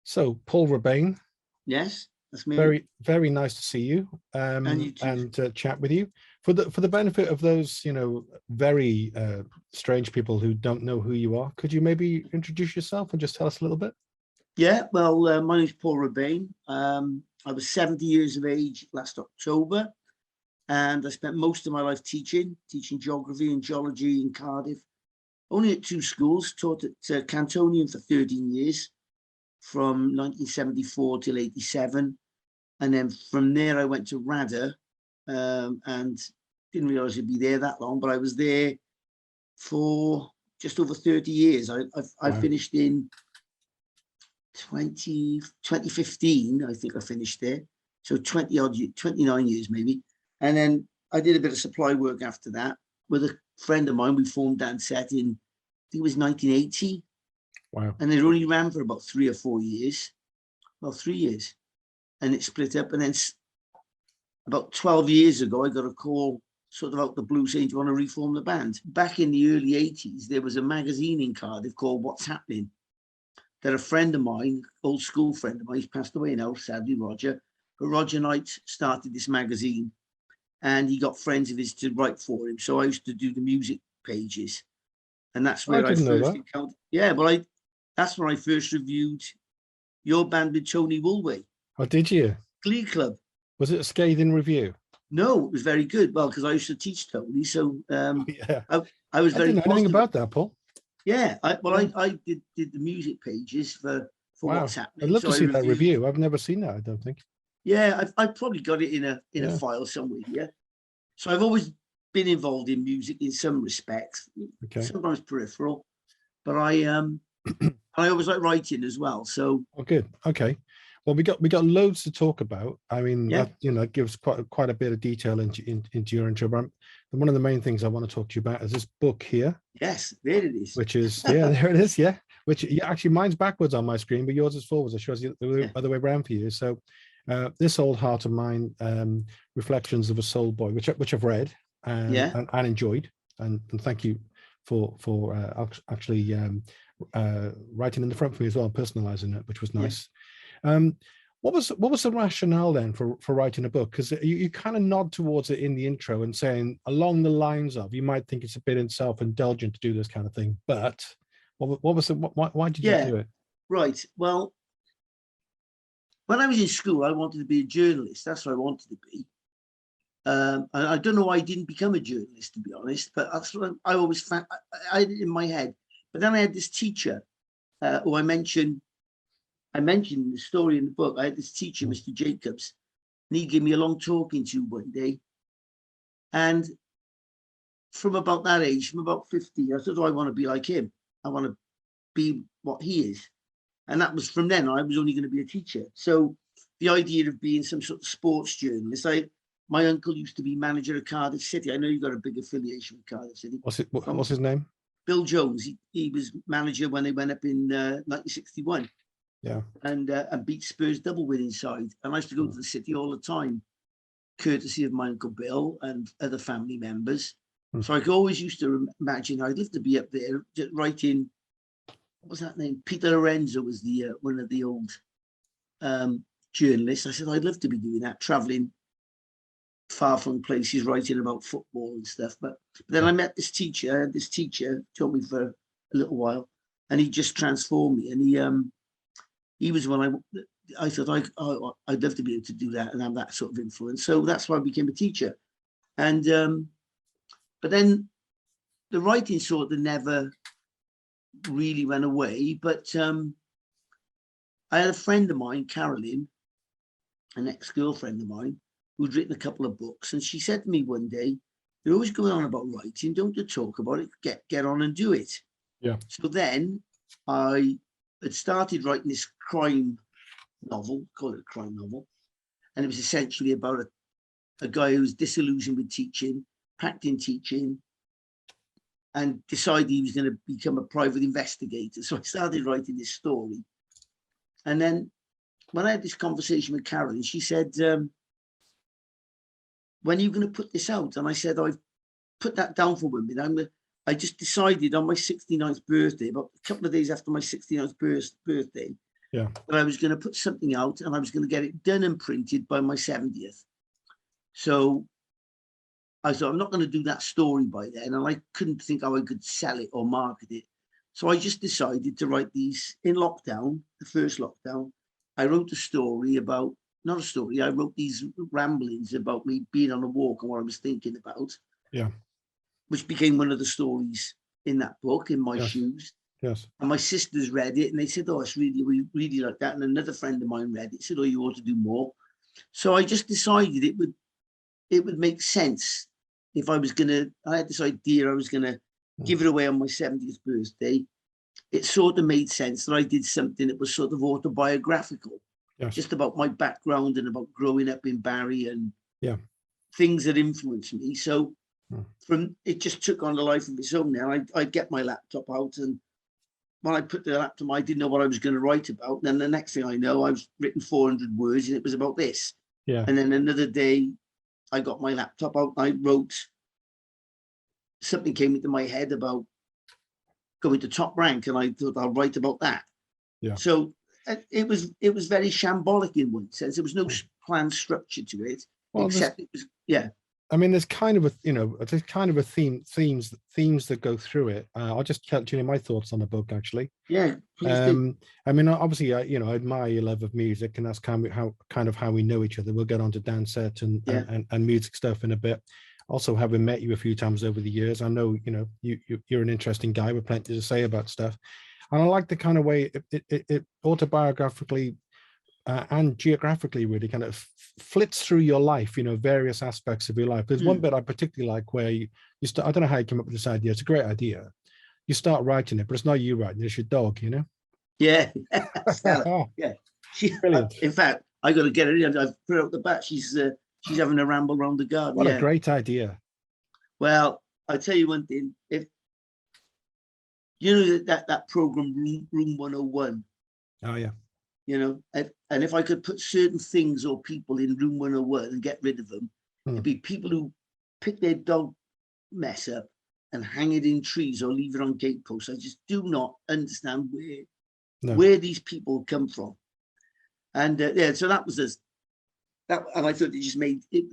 So, Paul Rebane, Yes, that's me. very, very nice to see you, And you too. and chat with you. For the benefit of those, very strange people who don't know who you are, could you maybe introduce yourself and just tell us a little bit? Yeah, well, my name's Paul Rebane. I was 70 years of age last October, and I spent most of my life teaching geography and geology in Cardiff. Only at two schools, taught at Cantonian for 13 years, from 1974 till 87. And then from there, I went to RADA, and didn't realize I'd be there that long, but I was there for just over 30 years. I finished in 2015, I think I finished there. So 29 years maybe. And then I did a bit of supply work after that with a friend of mine. We formed Dance Set in, I think it was 1980. Wow. And it only ran for about 3 or 4 years. Well, 3 years. And it split up. And then about 12 years ago, I got a call sort of out the blue saying, do you want to reform the band? Back in the early 80s, there was a magazine in Cardiff called What's Happening, that a friend of mine, old school friend of mine, he's passed away now, sadly, Roger, but Roger Knight started this magazine and he got friends of his to write for him. So I used to do the music pages. And that's where I first encountered. Yeah, well, that's when I first reviewed your band with Tony Woolway. Oh, did you? Glee Club. Was it a scathing review? No, it was very good. Well, because I used to teach Tony, so yeah. I was very I didn't know anything about that, Paul. Yeah, I did the music pages for wow. What's Happening. I'd love to see that review. I've never seen that, I don't think. Yeah, I've probably got it in a file somewhere. Yeah, so I've always been involved in music in some respects. Okay. Sometimes peripheral, but I always like writing as well. So good. Okay. Well, we got loads to talk about. I mean, yeah. That gives quite a bit of detail into your intro. But one of the main things I want to talk to you about is this book here. Yes, there it is. Which is there it is. Yeah. Which actually mine's backwards on my screen, but yours is forwards. It shows you the other way around for you. So, this old heart of mine, reflections of a soul boy, which I've read and enjoyed, and thank you for actually writing in the front for me as well, personalizing it, which was nice. Yeah. What was the rationale then for writing a book? Because you kind of nod towards it in the intro and saying along the lines of, you might think it's a bit self-indulgent to do this kind of thing, but why did you do it? Right. Well, when I was in school, I wanted to be a journalist. That's what I wanted to be. And I don't know why I didn't become a journalist, to be honest, but that's what I always found. I had it in my head. But then I had this teacher who I mentioned the story in the book. I had this teacher, Mr. Jacobs, and he gave me a long talking to one day. And from about that age, from about 50, I said, I want to be like him. I want to be what he is. And that was from then. I was only going to be a teacher. So the idea of being some sort of sports journalist, my uncle used to be manager of Cardiff City. I know you've got a big affiliation with Cardiff City. What's his name? Bill Jones. He was manager when they went up in 1961. Yeah. And beat Spurs double winning side. And I used to go to the city all the time, courtesy of my Uncle Bill and other family members. So I always used to imagine I'd love to be up there just writing. What was that name? Peter Lorenzo was the one of the old journalists. I said I'd love to be doing that, traveling far from places, writing about football and stuff. But then I met this teacher. This teacher taught me for a little while, and he just transformed me. And he was when I thought I'd love to be able to do that and have that sort of influence. So that's why I became a teacher. And but then the writing sort of never really went away. But I had a friend of mine, Carolyn, an ex-girlfriend of mine, who'd written a couple of books, and she said to me one day, "You're always going on about writing. Don't you talk about it? Get on and do it." Yeah. So then I had started writing this crime novel, call it a crime novel, and it was essentially about a guy who was disillusioned with teaching, packed in teaching, and decided he was going to become a private investigator. So I started writing this story. And then when I had this conversation with Carolyn, she said, when are you going to put this out? And I said, I've put that down for women. I just decided on my 69th birthday, about a couple of days after my 69th birthday, Yeah. That I was going to put something out and I was going to get it done and printed by my 70th. So I thought, I'm not going to do that story by then. And I couldn't think how I could sell it or market it. So I just decided to write these in lockdown, the first lockdown. I wrote a story about, not a story, I wrote these ramblings about me being on a walk and what I was thinking about. Yeah. Which became one of the stories in that book, In My Yes. Shoes. Yes. And my sisters read it and they said, oh, it's really, we really like that. And another friend of mine read it, said, oh, you ought to do more. So I just decided it would make sense if I had this idea, I was going to give it away on my 70th birthday. It sort of made sense that I did something that was sort of autobiographical, Yes. just about my background and about growing up in Barry and things that influenced me. So from it just took on a life of its own now. I'd get my laptop out, and when I put the laptop, I didn't know what I was going to write about. And then the next thing I know, I've written 400 words and it was about this. Yeah. And then another day, I got my laptop out and I wrote, something came into my head about going to Top Rank, and I thought I'll write about that. Yeah. So it was very shambolic in one sense. There was no planned structure to it, except it was, I mean, there's kind of a themes that go through it. I'll just tell you my thoughts on the book, actually. Yeah. I mean, obviously, I admire your love of music, and that's kind of how we know each other. We'll get on to dance set and music stuff in a bit. Also, having met you a few times over the years, I know you're an interesting guy with plenty to say about stuff, and I like the kind of way it autobiographically and geographically really kind of flits through your life, various aspects of your life. There's one bit I particularly like where you start, I don't know how you came up with this idea. It's a great idea. You start writing it, but it's not you writing it, it's your dog, Yeah. Yeah. Brilliant. In fact, I got to get her in. I've put her out the back. She's having a ramble around the garden. What a great idea. Well, I'll tell you one thing. If you know that program Room 101. Oh yeah. And if I could put certain things or people in Room 101 and get rid of them, it'd be people who pick their dog mess up and hang it in trees or leave it on gateposts. I just do not understand where these people come from. And so that was that, and I thought it just made it.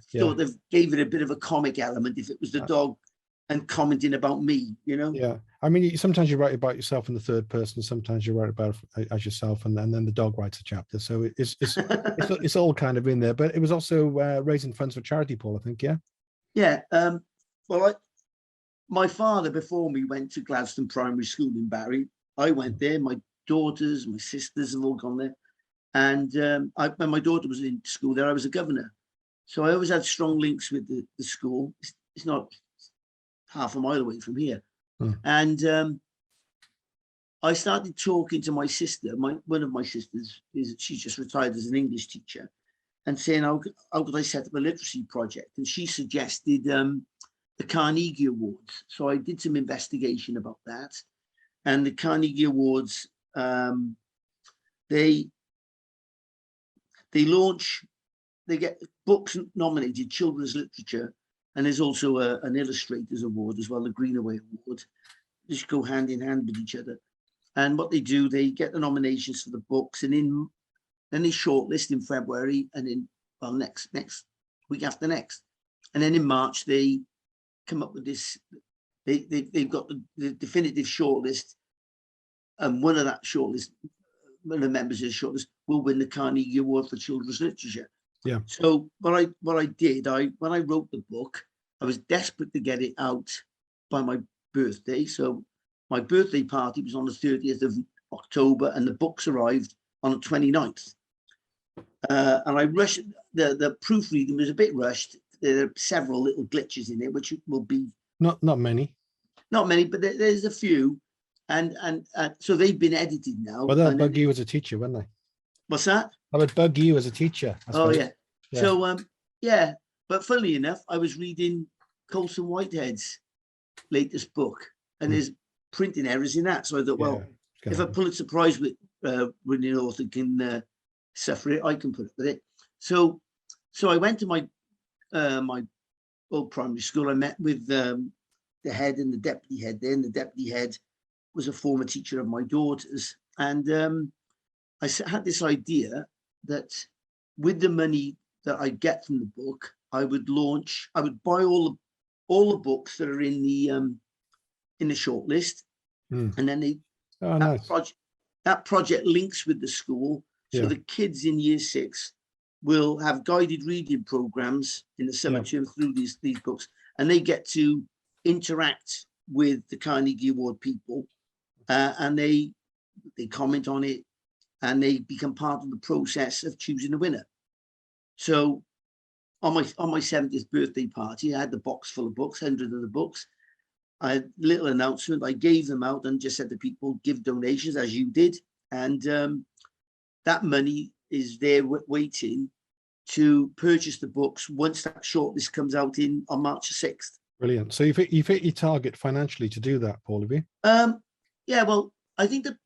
Sort of gave it a bit of a comic element if it was the dog and commenting about me, Yeah, I mean, sometimes you write about yourself in the third person, sometimes you write about as yourself, and then the dog writes a chapter. So it's all kind of in there. But it was also raising funds for charity, Paul, I think. Yeah. Well, my father before me went to Gladstone Primary School in Barry. I went there. My daughters, my sisters have all gone there. And when my daughter was in school there, I was a governor. So I always had strong links with the school. It's not half a mile away from here. And I started talking to my sister. One of my sisters, she's just retired as an English teacher, and saying, how could I set up a literacy project? And she suggested the Carnegie Awards. So I did some investigation about that. And the Carnegie Awards, they get books nominated, children's literature, and there's also an illustrators award as well, the Greenaway Award. They just go hand in hand with each other. And what they do, they get the nominations for the books, and then they shortlist in February, and next week after next, and then in March they come up with this. They've got the definitive shortlist, and one of the members of the shortlist will win the Carnegie Award for children's literature. Yeah. So what I did, when I wrote the book, I was desperate to get it out by my birthday. So my birthday party was on the 30th of October, and the books arrived on the 29th. And I rushed, the proofreading was a bit rushed. There are several little glitches in it, which will be not many, but there's a few. And so they've been edited now. Well, they'll bug you as a teacher, wouldn't they? What's that? I would bug you as a teacher. Oh yeah. So but funnily enough, I was reading Colson Whitehead's latest book, and there's printing errors in that. So I thought, well, if a Pulitzer Prize winning author can suffer it, I can put up with it. So I went to my my old primary school. I met with the head and the deputy head there, and the deputy head was a former teacher of my daughter's, And had this idea that with the money that I get from the book, I would buy all the books that are in the shortlist, and then that project links with the school, so the kids in year 6 will have guided reading programs in the summer term through these books, and they get to interact with the Carnegie Award people, and they comment on it, and they become part of the process of choosing a winner. So on my 70th birthday party, I had the box full of books, 100 of the books. I had a little announcement. I gave them out and just said to people, give donations as you did. And that money is there waiting to purchase the books once that shortlist comes out on March the 6th. Brilliant. So you've hit your target financially to do that, Paul, have you? Yeah, well, I think that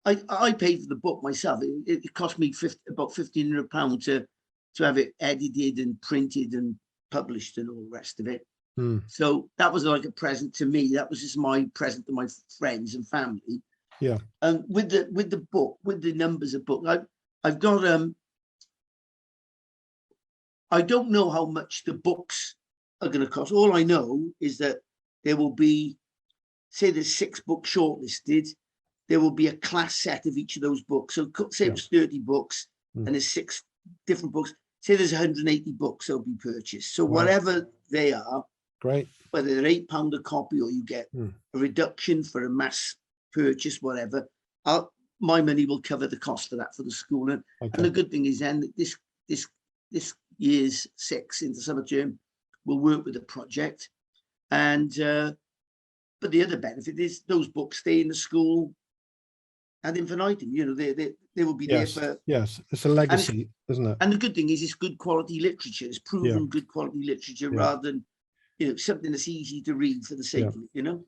I paid for the book myself. It cost me about £1,500 to have it edited and printed and published and all the rest of it. So that was like a present to me. That was just my present to my friends and family. Yeah. And with the book, with the numbers of book, I've got I don't know how much the books are going to cost. All I know is that there will be, say there's 6 books shortlisted, there will be a class set of each of those books. So say it was 30 books and there's 6 different books. Say there's 180 books that'll be purchased. So whatever they are, great, whether they're £8 a copy or you get a reduction for a mass purchase, whatever, my money will cover the cost of that for the school. And the good thing is then that this year's 6 into summer term will work with the project. And but the other benefit is those books stay in the school ad infinitum. You know, they will be there for. Yes, it's a legacy, isn't it? And the good thing is it's good quality literature. It's proven good quality literature rather than, you know, something that's easy to read for the sake of it, you know?